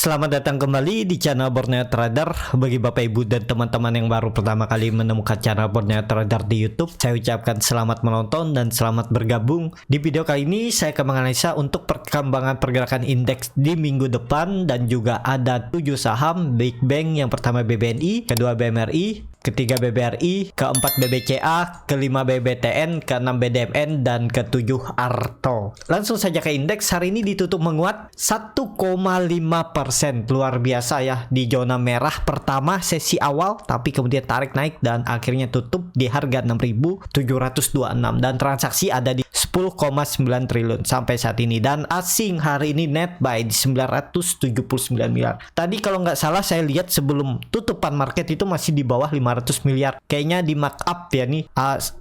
Selamat datang kembali di channel Borneo Trader. Bagi Bapak Ibu dan teman-teman yang baru pertama kali menemukan channel Borneo Trader di YouTube, saya ucapkan selamat menonton dan selamat bergabung. Di video kali ini saya akan menganalisa untuk perkembangan pergerakan indeks di minggu depan, dan juga ada 7 saham Big Bang. Yang pertama BBNI, kedua BMRI, ketiga BBRI, keempat BBCA, kelima BBTN, keenam BDMN, dan ketujuh Arto. Langsung saja ke indeks. Hari ini ditutup menguat 1,5%. Luar biasa ya, di zona merah pertama sesi awal, tapi kemudian tarik naik dan akhirnya tutup di harga 6.726, dan transaksi ada di 10,9 triliun sampai saat ini. Dan asing hari ini net buy di 979 miliar. Tadi kalau nggak salah saya lihat sebelum tutupan market itu masih di bawah 500 miliar. Kayaknya di markup ya nih.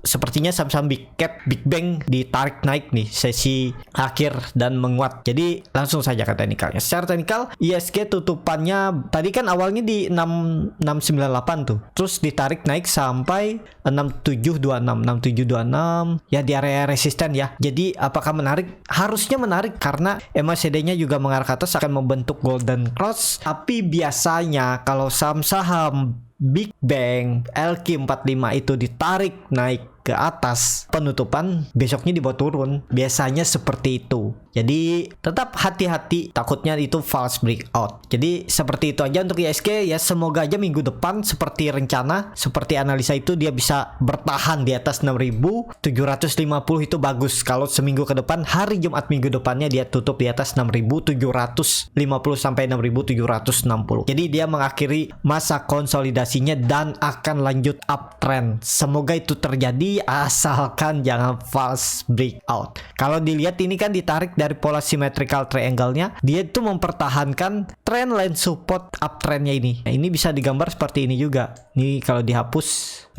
Sepertinya saham-saham big cap, Big Bang ditarik naik nih sesi akhir dan menguat. Jadi langsung saja ke teknikalnya. Secara teknikal ISG tutupannya tadi kan awalnya di 698 tuh. Terus ditarik naik sampai 6726 ya, di area resisten ya. Jadi apakah menarik? Harusnya menarik karena MACD-nya juga mengarah ke atas, akan membentuk golden cross. Tapi biasanya kalau saham-saham Big Bang LQ45 itu ditarik naik ke atas, penutupan besoknya dibawa turun. Biasanya seperti itu. Jadi tetap hati-hati, takutnya itu false breakout. Jadi seperti itu aja untuk ISG ya. Semoga aja minggu depan seperti rencana, seperti analisa itu, dia bisa bertahan di atas 6.750. Itu bagus. Kalau seminggu ke depan, hari Jumat minggu depannya dia tutup di atas 6.750 sampai 6.760. Jadi dia mengakhiri masa konsolidasinya dan akan lanjut uptrend. Semoga itu terjadi, asalkan jangan false breakout. Kalau dilihat ini kan ditarik dari pola symmetrical triangle-nya, dia itu mempertahankan trend line support uptrend-nya ini. Nah, ini bisa digambar seperti ini juga. Ini kalau dihapus,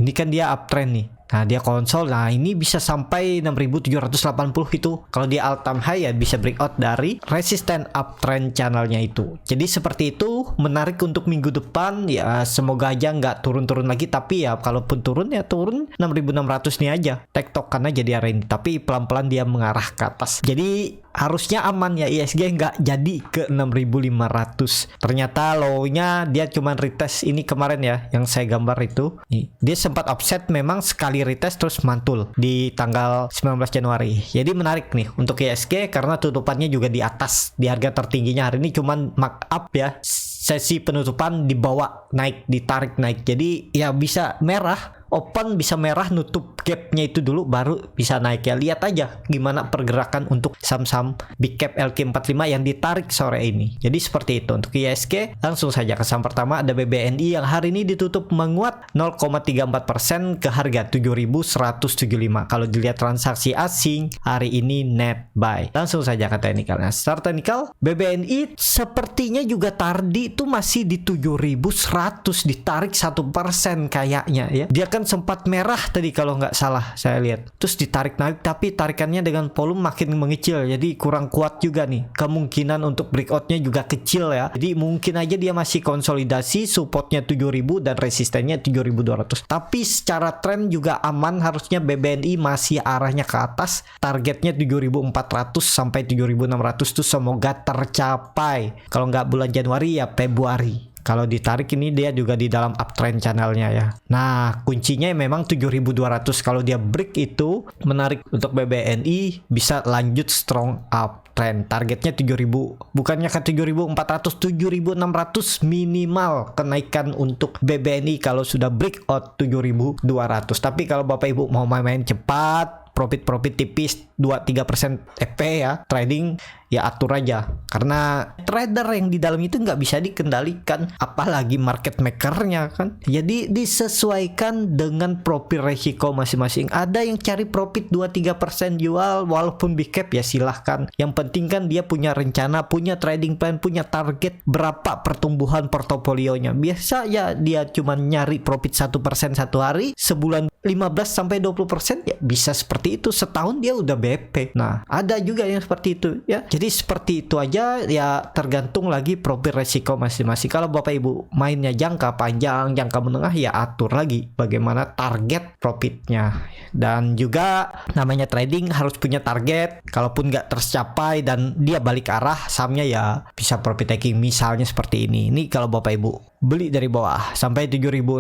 ini kan dia uptrend nih. Nah, dia konsol. Nah, ini bisa sampai 6.780 itu. Kalau dia all time high ya bisa breakout dari resisten uptrend channelnya itu. Jadi seperti itu, menarik untuk minggu depan ya. Semoga aja nggak turun-turun lagi, tapi ya kalaupun turun ya turun 6.600 nih aja. Tektokan aja di area ini, tapi pelan-pelan dia mengarah ke atas. Jadi harusnya aman ya, ISG nggak jadi ke 6.500. Ternyata low-nya dia cuman retest ini kemarin ya, yang saya gambar itu. Nih, dia sempat offset memang sekali retest terus mantul di tanggal 19 Januari. Jadi menarik nih untuk ISG karena tutupannya juga di atas, di harga tertingginya hari ini, cuman markup ya. Sesi penutupan dibawa naik, ditarik naik. Jadi ya bisa merah, open bisa merah, nutup gapnya itu dulu baru bisa naik ya. Lihat aja gimana pergerakan untuk saham-saham big cap LQ45 yang ditarik sore ini. Jadi seperti itu untuk ISG. Langsung saja ke saham pertama, ada BBNI yang hari ini ditutup menguat 0,34% ke harga 7.175. Kalau dilihat transaksi asing hari ini net buy. Langsung saja ke teknikalnya. Secara teknikal BBNI sepertinya juga tadi itu masih di 7.100, ditarik 1% kayaknya ya. Dia kan sempat merah tadi kalau nggak salah saya lihat, terus ditarik naik, tapi tarikannya dengan volume makin mengecil, jadi kurang kuat juga nih. Kemungkinan untuk breakoutnya juga kecil ya, jadi mungkin aja dia masih konsolidasi, supportnya 7.000 dan resistennya 7.200. Tapi secara tren juga aman, harusnya BBNI masih arahnya ke atas. Targetnya 7.400 sampai 7.600 tuh semoga tercapai. Kalau nggak bulan Januari ya Februari. Kalau ditarik ini dia juga di dalam uptrend channelnya ya. Nah, kuncinya memang 7.200. Kalau dia break itu menarik untuk BBNI, bisa lanjut strong uptrend. Targetnya 7.000, bukannya ke 7.400, 7.600 minimal kenaikan untuk BBNI kalau sudah breakout 7.200. Tapi kalau Bapak Ibu mau main-main cepat, profit tipis 2-3% EP ya, trading ya atur aja, karena trader yang di dalam itu nggak bisa dikendalikan, apalagi market makernya kan. Jadi disesuaikan dengan profil resiko masing-masing. Ada yang cari profit 2-3% jual walaupun big cap ya silahkan. Yang penting kan dia punya rencana, punya trading plan, punya target berapa pertumbuhan portofolionya. Biasa ya dia cuma nyari profit 1% satu hari, sebulan 15 sampai 20% ya bisa seperti itu, setahun dia udah BP. Nah, ada juga yang seperti itu ya. Jadi seperti itu aja ya, tergantung lagi profil resiko masing-masing. Kalau Bapak Ibu mainnya jangka panjang, jangka menengah, ya atur lagi bagaimana target profitnya. Dan juga namanya trading harus punya target. Kalaupun nggak tercapai dan dia balik arah sahamnya, ya bisa profit taking. Misalnya seperti ini. Ini kalau Bapak Ibu beli dari bawah sampai 7.600,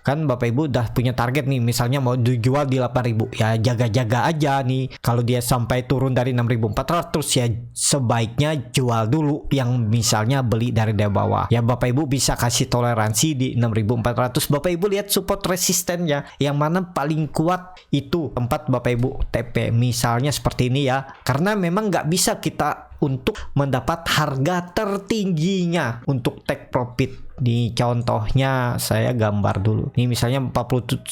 kan Bapak Ibu udah punya target nih, misalnya mau dijual di 8.000, ya jaga-jaga aja nih. Kalau dia sampai turun dari 6.400, ya sebaiknya jual dulu yang misalnya beli dari bawah. Ya Bapak Ibu bisa kasih toleransi di 6.400. Bapak Ibu lihat support resistennya yang mana paling kuat, itu tempat Bapak Ibu TP. Misalnya seperti ini ya, karena memang nggak bisa kita untuk mendapat harga tertingginya untuk take profit. Di contohnya saya gambar dulu. Ini misalnya 49%,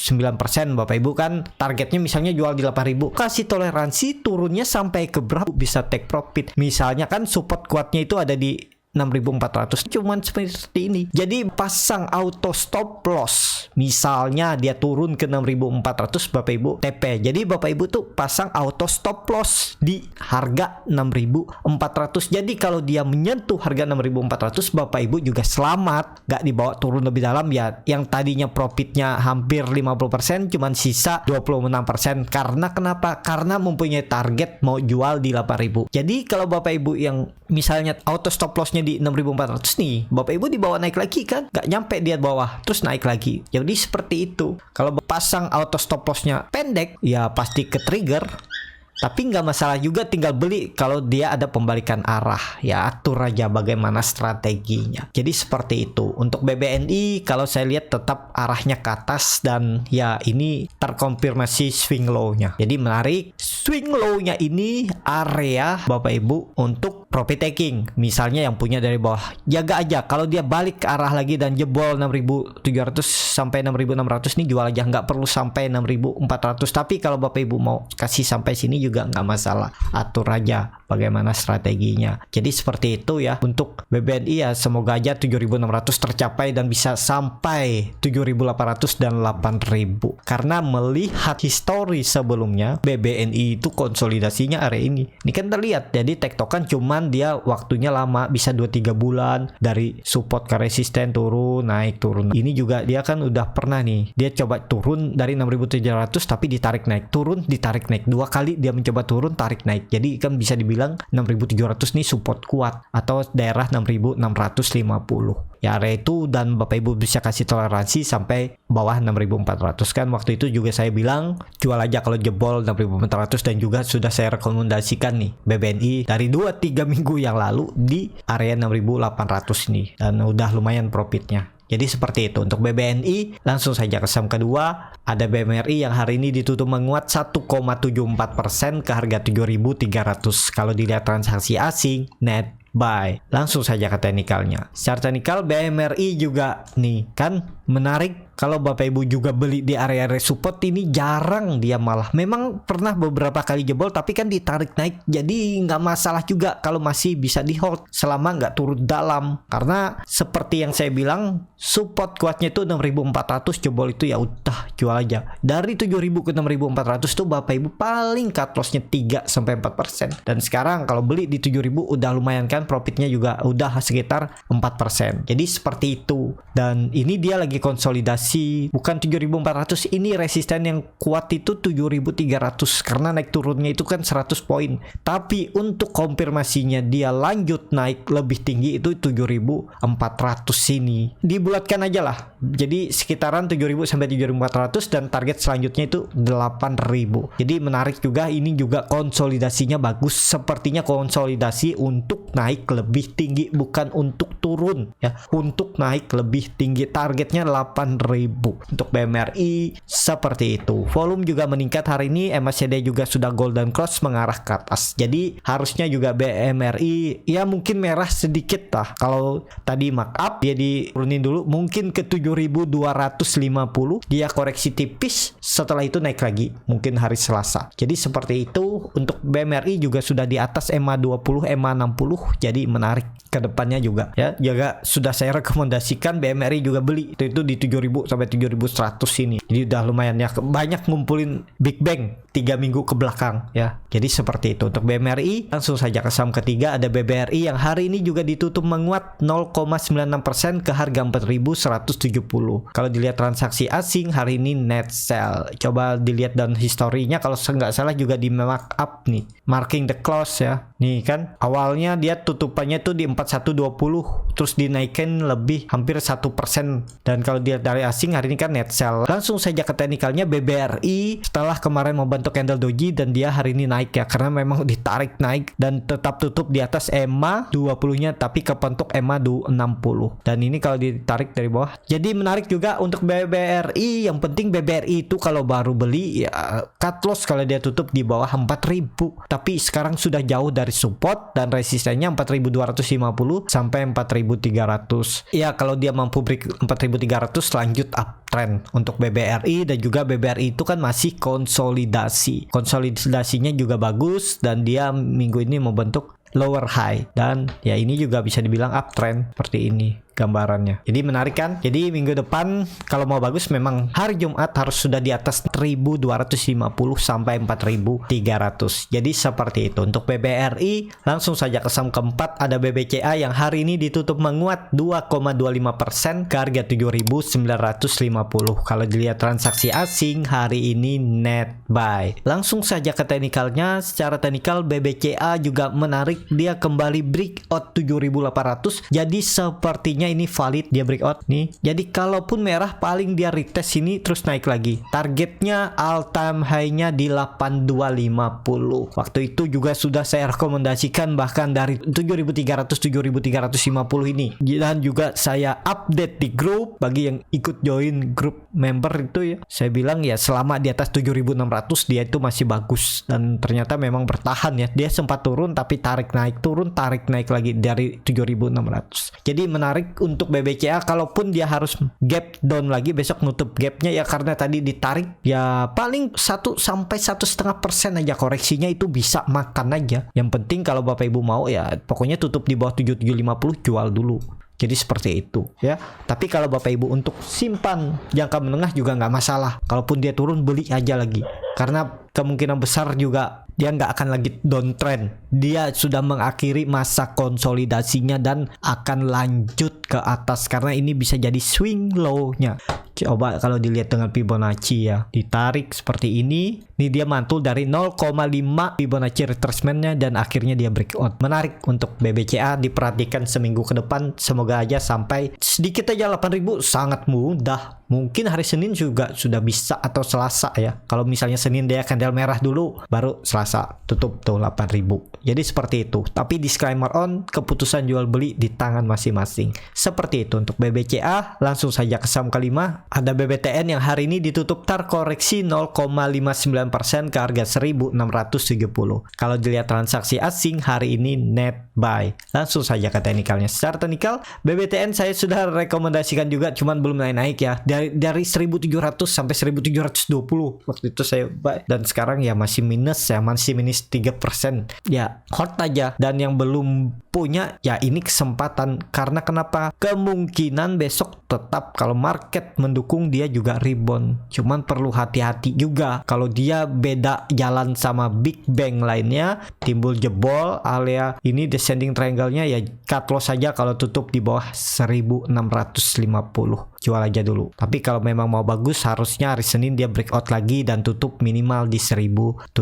Bapak Ibu kan targetnya misalnya jual di 8.000. Kasih toleransi turunnya sampai ke berapa bisa take profit. Misalnya kan support kuatnya itu ada di 6.400, cuman seperti ini. Jadi pasang auto stop loss. Misalnya dia turun ke 6.400, Bapak Ibu TP. Jadi Bapak Ibu tuh pasang auto stop loss di harga 6.400. Jadi kalau dia menyentuh harga 6.400, Bapak Ibu juga selamat, nggak dibawa turun lebih dalam ya. Yang tadinya profitnya hampir 50%, cuman sisa 26%. Karena kenapa? Karena mempunyai target mau jual di 8.000. Jadi kalau Bapak Ibu yang misalnya auto stop lossnya di 6.400 nih, Bapak Ibu dibawa naik lagi kan, nggak nyampe di bawah, terus naik lagi. Jadi seperti itu. Kalau pasang auto stop lossnya pendek, ya pasti ke trigger. Tapi nggak masalah juga, tinggal beli kalau dia ada pembalikan arah. Ya atur aja bagaimana strateginya. Jadi seperti itu. Untuk BBNI kalau saya lihat tetap arahnya ke atas, dan ya ini terkonfirmasi swing low-nya. Jadi menarik. Swing low-nya ini area Bapak Ibu untuk profit taking. Misalnya yang punya dari bawah, jaga aja. Kalau dia balik ke arah lagi dan jebol 6.700 sampai 6.600 nih, jual aja. Nggak perlu sampai 6.400. Tapi kalau Bapak Ibu mau kasih sampai sini juga nggak masalah, atur aja bagaimana strateginya. Jadi seperti itu ya untuk BBNI. Ya semoga aja 7.600 tercapai dan bisa sampai 7.800 dan 8.000. Karena melihat histori sebelumnya, BBNI itu konsolidasinya area ini kan terlihat. Jadi tektokan cuman dia waktunya lama, bisa 2-3 bulan dari support ke resisten, turun naik turun. Ini juga dia kan udah pernah nih, dia coba turun dari 6.700 tapi ditarik naik, turun ditarik naik, 2 kali dia mencoba turun tarik naik. Jadi kan bisa dibilang 6.700 nih support kuat atau daerah 6.650 ya area itu. Dan Bapak Ibu bisa kasih toleransi sampai bawah 6.400 kan. Waktu itu juga saya bilang jual aja kalau jebol 6.400, dan juga sudah saya rekomendasikan nih BBNI dari 2-3 minggu yang lalu di area 6.800 nih, dan udah lumayan profitnya. Jadi seperti itu untuk BBNI. Langsung saja ke saham kedua, ada BMRI yang hari ini ditutup menguat 1,74% ke harga 7.300. Kalau dilihat transaksi asing net buy. Langsung saja ke teknikalnya. Secara teknikal BMRI juga nih kan menarik. Kalau Bapak Ibu juga beli di area support ini jarang dia, malah memang pernah beberapa kali jebol tapi kan ditarik naik. Jadi nggak masalah juga kalau masih bisa di hold selama nggak turun dalam. Karena seperti yang saya bilang, support kuatnya itu 6.400, jebol itu ya udah jual aja. Dari 7.000 ke 6.400 tuh Bapak Ibu paling cut lossnya 3-4%. Dan sekarang kalau beli di 7.000 udah lumayan kan, profitnya juga udah sekitar 4%. Jadi seperti itu. Dan ini dia lagi konsolidasi, bukan 7.400, ini resisten yang kuat itu 7.300 karena naik turunnya itu kan 100 poin. Tapi untuk konfirmasinya dia lanjut naik lebih tinggi itu 7.400 ini. Dibulatkan aja lah. Jadi sekitaran 7.000 sampai 7.400, dan target selanjutnya itu 8.000. Jadi menarik juga, ini juga konsolidasinya bagus. Sepertinya konsolidasi untuk naik lebih tinggi, bukan untuk turun ya. Untuk naik lebih tinggi, targetnya 8.000. Untuk BMRI seperti itu. Volume juga meningkat hari ini, MACD juga sudah golden cross mengarah ke atas. Jadi harusnya juga BMRI ya mungkin merah sedikit lah. Kalau tadi markup dia diturunin dulu mungkin ke 7.250, dia koreksi tipis, setelah itu naik lagi mungkin hari Selasa. Jadi seperti itu. Untuk BMRI juga sudah di atas MA20, MA60, jadi menarik ke depannya juga ya. Juga sudah saya rekomendasikan BMRI juga beli itu di 7.600 sampai 7.100 ini. Jadi udah lumayan ya, banyak ngumpulin Big Bang 3 minggu ke belakang ya. Jadi seperti itu. Untuk BMRI, langsung saja ke saham ketiga ada BBRI yang hari ini juga ditutup menguat 0,96% ke harga 4.170. Kalau dilihat transaksi asing hari ini net sell. Coba dilihat dan historinya, kalau nggak salah juga di markup nih, marking the close ya. Nih kan awalnya dia tutupannya tuh di 4120, terus dinaikin lebih hampir 1%. Dan kalau dilihat dari asing hari ini kan net sell. Langsung saja ke teknikalnya BBRI setelah kemarin membentuk candle doji dan dia hari ini naik ya, karena memang ditarik naik dan tetap tutup di atas EMA 20-nya tapi kepentuk EMA 60. Dan ini kalau ditarik dari bawah. Jadi menarik juga untuk BBRI. Yang penting BBRI itu kalau baru beli ya cut loss kalau dia tutup di bawah 4.000. Tapi sekarang sudah jauh dari support dan resistennya 4.250 sampai 4.300. Ya kalau dia mampu break 4.300 lanjut uptrend untuk BBRI. Dan juga BBRI itu kan masih konsolidasinya juga bagus dan dia minggu ini membentuk lower high dan ya ini juga bisa dibilang uptrend seperti ini gambarannya. Jadi menarik kan? Jadi minggu depan kalau mau bagus memang hari Jumat harus sudah di atas 1.250 sampai 4.300. Jadi seperti itu. Untuk BBRI langsung saja ke saham keempat ada BBCA yang hari ini ditutup menguat 2,25% ke harga 7.950. Kalau dilihat transaksi asing hari ini net buy. Langsung saja ke teknikalnya. Secara teknikal BBCA juga menarik, dia kembali breakout 7.800. Jadi sepertinya ini valid, dia breakout nih. Jadi kalaupun merah paling dia retest ini terus naik lagi. Targetnya all time high-nya di 8250. Waktu itu juga sudah saya rekomendasikan bahkan dari 7300 7350 ini. Dan juga saya update di grup bagi yang ikut join grup member itu ya. Saya bilang ya selama di atas 7600 dia itu masih bagus dan ternyata memang bertahan ya. Dia sempat turun tapi tarik naik, turun tarik naik lagi dari 7600. Jadi menarik untuk BBCA, kalaupun dia harus gap down lagi besok nutup gapnya ya karena tadi ditarik ya paling 1 sampai 1,5% aja koreksinya itu bisa makan aja. Yang penting kalau Bapak Ibu mau ya pokoknya tutup di bawah 7750 jual dulu. Jadi seperti itu ya. Tapi kalau Bapak Ibu untuk simpan jangka menengah juga nggak masalah. Kalaupun dia turun beli aja lagi. Karena kemungkinan besar juga dia nggak akan lagi downtrend. Dia sudah mengakhiri masa konsolidasinya dan akan lanjut ke atas karena ini bisa jadi swing low-nya. Coba kalau dilihat dengan Fibonacci ya, ditarik seperti ini. Ini dia mantul dari 0,5 Fibonacci retracement-nya dan akhirnya dia breakout. Menarik untuk BBCA, diperhatikan seminggu ke depan. Semoga aja sampai sedikit aja 8.000 sangat mudah. Mungkin hari Senin juga sudah bisa atau Selasa ya. Kalau misalnya Senin dia candle merah dulu, baru Selasa tutup tuh 8.000. Jadi seperti itu. Tapi disclaimer on, keputusan jual beli di tangan masing-masing. Seperti itu untuk BBCA. Langsung saja ke saham kelima. Ada BBTN yang hari ini ditutup terkoreksi 0,59% ke harga 1.670. Kalau dilihat transaksi asing hari ini net buy. Langsung saja ke teknikalnya. Secara teknikal BBTN saya sudah rekomendasikan juga, cuman belum naik-naik ya. Dari 1.700 sampai 1.720 waktu itu saya buy. Dan sekarang ya masih minus ya, masih minus 3%. Ya hold aja. Dan yang belum punya ya ini kesempatan. Karena kenapa? Kemungkinan besok tetap kalau market mendukung dia juga rebound. Cuman perlu hati-hati juga. Kalau dia beda jalan sama Big Bang lainnya, timbul jebol alias ini descending triangle-nya ya cut loss saja kalau tutup di bawah 1.650. Jual aja dulu. Tapi kalau memang mau bagus harusnya hari Senin dia breakout lagi dan tutup minimal di 1.700.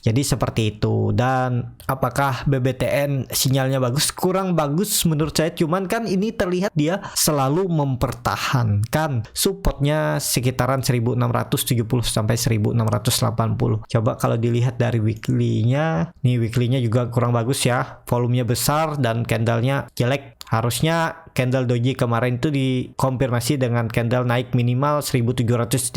Jadi seperti itu. Dan apakah BBTN sinyalnya bagus? Kurang bagus menurut saya. Cuman kan ini terlihat dia selalu mempertahankan supportnya sekitaran 1.670 sampai 1.680. Coba kalau dilihat dari weekly-nya, nih weekly-nya juga kurang bagus ya. Volumenya besar dan candle-nya jelek. Harusnya candle doji kemarin itu dikonfirmasi dengan candle naik minimal 1730,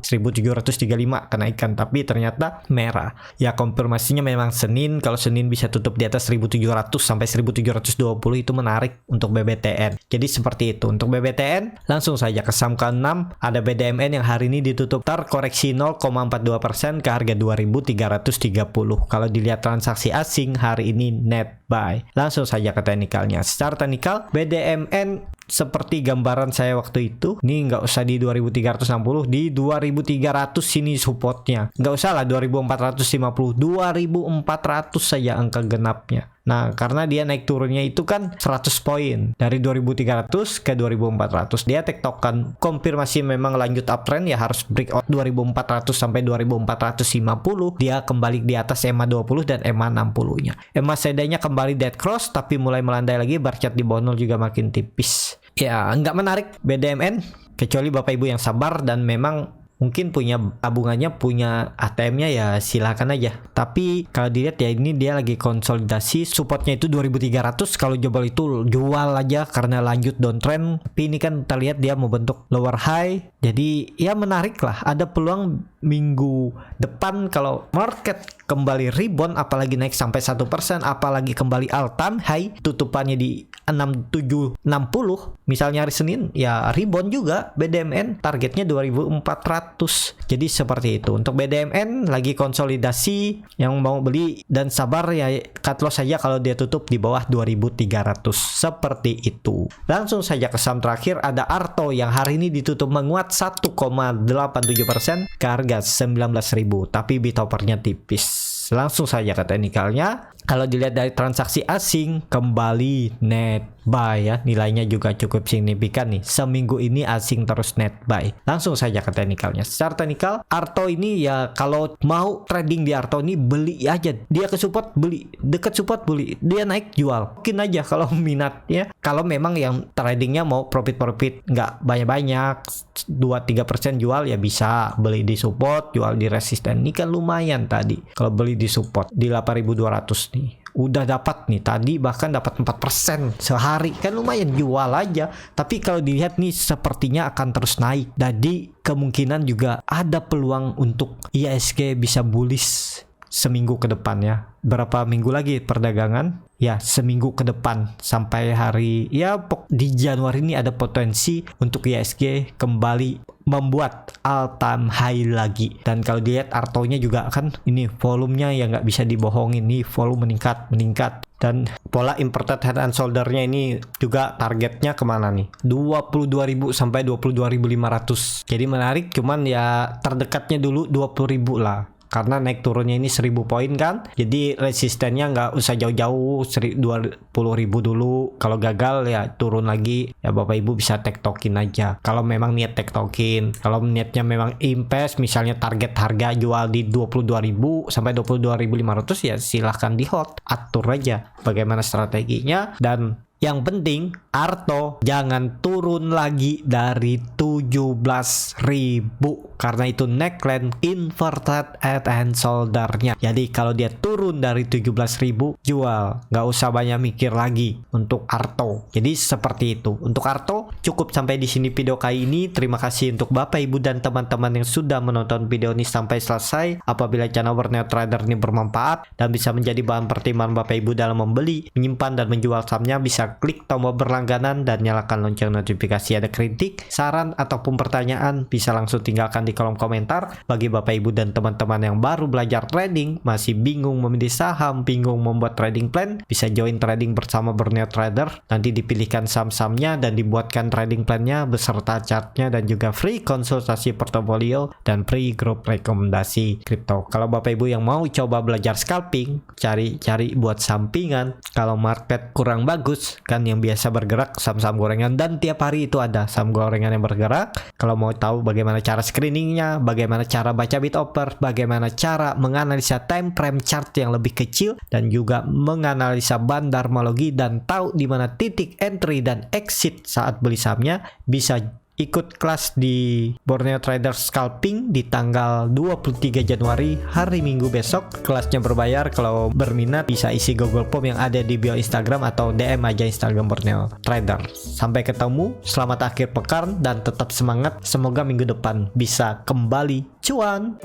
1735 kenaikan, tapi ternyata merah. Ya konfirmasinya memang Senin. Kalau Senin bisa tutup di atas 1700 sampai 1720 itu menarik untuk BBTN. Jadi seperti itu untuk BBTN. Langsung saja ke saham ke-6 ada BDMN yang hari ini ditutup terkoreksi 0,42% ke harga 2330. Kalau dilihat transaksi asing hari ini net buy. Langsung saja ke teknikalnya. Secara teknikal BDMN seperti gambaran saya waktu itu. Ini nggak usah di 2360, di 2300 sini supportnya. Nggak usah lah 2450, 2400 saja angka genapnya. Nah, karena dia naik turunnya itu kan 100 poin dari 2300 ke 2400. Dia tektokan konfirmasi memang lanjut uptrend ya, harus breakout 2400 sampai 2450. Dia kembali di atas EMA 20 dan EMA 60-nya. EMA sedanya kembali dead cross tapi mulai melandai lagi, bar chart di bawah 0 juga makin tipis. Ya, nggak menarik BDMN kecuali Bapak Ibu yang sabar dan memang mungkin punya tabungannya, punya ATM-nya, ya silakan aja. Tapi kalau dilihat ya ini dia lagi konsolidasi, supportnya itu 2300. Kalau jebol itu jual aja karena lanjut downtrend. Tapi ini kan kita lihat dia mau bentuk lower high. Jadi ya menarik lah, ada peluang minggu depan kalau market kembali rebound, apalagi naik sampai 1%, apalagi kembali all time high, tutupannya di 6760 misalnya hari Senin, ya rebound juga BDMN, targetnya 2400. Jadi seperti itu untuk BDMN, lagi konsolidasi. Yang mau beli dan sabar ya cut loss saja kalau dia tutup di bawah 2300, seperti itu. Langsung saja ke saham terakhir, ada Arto yang hari ini ditutup menguat 1,87% ke harga 19.000, tapi bid offernya tipis. Langsung saja ke teknikalnya. Kalau dilihat dari transaksi asing, kembali net buy ya, nilainya juga cukup signifikan nih. Seminggu ini asing terus net buy. Langsung saja ke teknikalnya. Secara teknikal, Arto ini ya kalau mau trading di Arto ini beli aja. Dia ke support beli, dekat support beli, dia naik jual. Mungkin aja kalau minat ya. Kalau memang yang tradingnya mau profit nggak banyak-banyak, 2-3% jual ya bisa beli di support, jual di resisten. Ini kan lumayan tadi. Kalau beli di support di 8.200 nih, udah dapat nih tadi, bahkan dapat 4% sehari, kan lumayan, jual aja. Tapi kalau dilihat nih sepertinya akan terus naik, jadi kemungkinan juga ada peluang untuk IHSG bisa bullish seminggu ke depan ya. Berapa minggu lagi perdagangan? Ya seminggu ke depan sampai hari ya di Januari ini ada potensi untuk IHSG kembali membuat all time high lagi. Dan kalau dilihat Arto-nya juga kan ini volumenya ya nggak bisa dibohongin, nih volume meningkat. Dan pola inverted head and shoulder-nya ini juga targetnya kemana nih? 22.000 sampai 22.500. Jadi menarik, cuman ya terdekatnya dulu 20.000 lah. Karena naik turunnya ini 1000 poin kan, jadi resistennya nggak usah jauh-jauh, 20.000 dulu. Kalau gagal ya turun lagi, ya Bapak Ibu bisa tektokin aja. Kalau memang niat tektokin, kalau niatnya memang invest, misalnya target harga jual di 22.000 sampai 22.500 ya silahkan di hold, atur aja bagaimana strateginya. Dan yang penting Arto jangan turun lagi dari 17.000 karena itu neckline inverted head and shoulder-nya. Jadi kalau dia turun dari 17.000 jual, nggak usah banyak mikir lagi untuk Arto. Jadi seperti itu untuk Arto. Cukup sampai di sini video kali ini. Terima kasih untuk Bapak Ibu dan teman-teman yang sudah menonton video ini sampai selesai. Apabila channel Borneo Trader ini bermanfaat dan bisa menjadi bahan pertimbangan Bapak Ibu dalam membeli, menyimpan dan menjual sahamnya, bisa klik tombol berlangganan dan nyalakan lonceng notifikasi. Ada kritik, saran ataupun pertanyaan bisa langsung tinggalkan di kolom komentar. Bagi Bapak Ibu dan teman-teman yang baru belajar trading, masih bingung memilih saham, bingung membuat trading plan, bisa join trading bersama Borneo Trader. Nanti dipilihkan saham-sahamnya dan dibuatkan trading plannya beserta chartnya, dan juga free konsultasi portofolio dan free grup rekomendasi kripto. Kalau Bapak Ibu yang mau coba belajar scalping, cari buat sampingan, kalau market kurang bagus kan yang biasa bergerak saham-saham gorengan, dan tiap hari itu ada saham gorengan yang bergerak. Kalau mau tahu bagaimana cara screeningnya, bagaimana cara baca bid offer, bagaimana cara menganalisa time frame chart yang lebih kecil, dan juga menganalisa bandarmologi dan tahu di mana titik entry dan exit saat beli sahamnya, bisa ikut kelas di Borneo Trader Scalping di tanggal 23 Januari hari Minggu besok. Kelasnya berbayar. Kalau berminat bisa isi Google Form yang ada di bio Instagram atau DM aja Instagram Borneo Trader. Sampai ketemu, selamat akhir pekan dan tetap semangat. Semoga minggu depan bisa kembali cuan.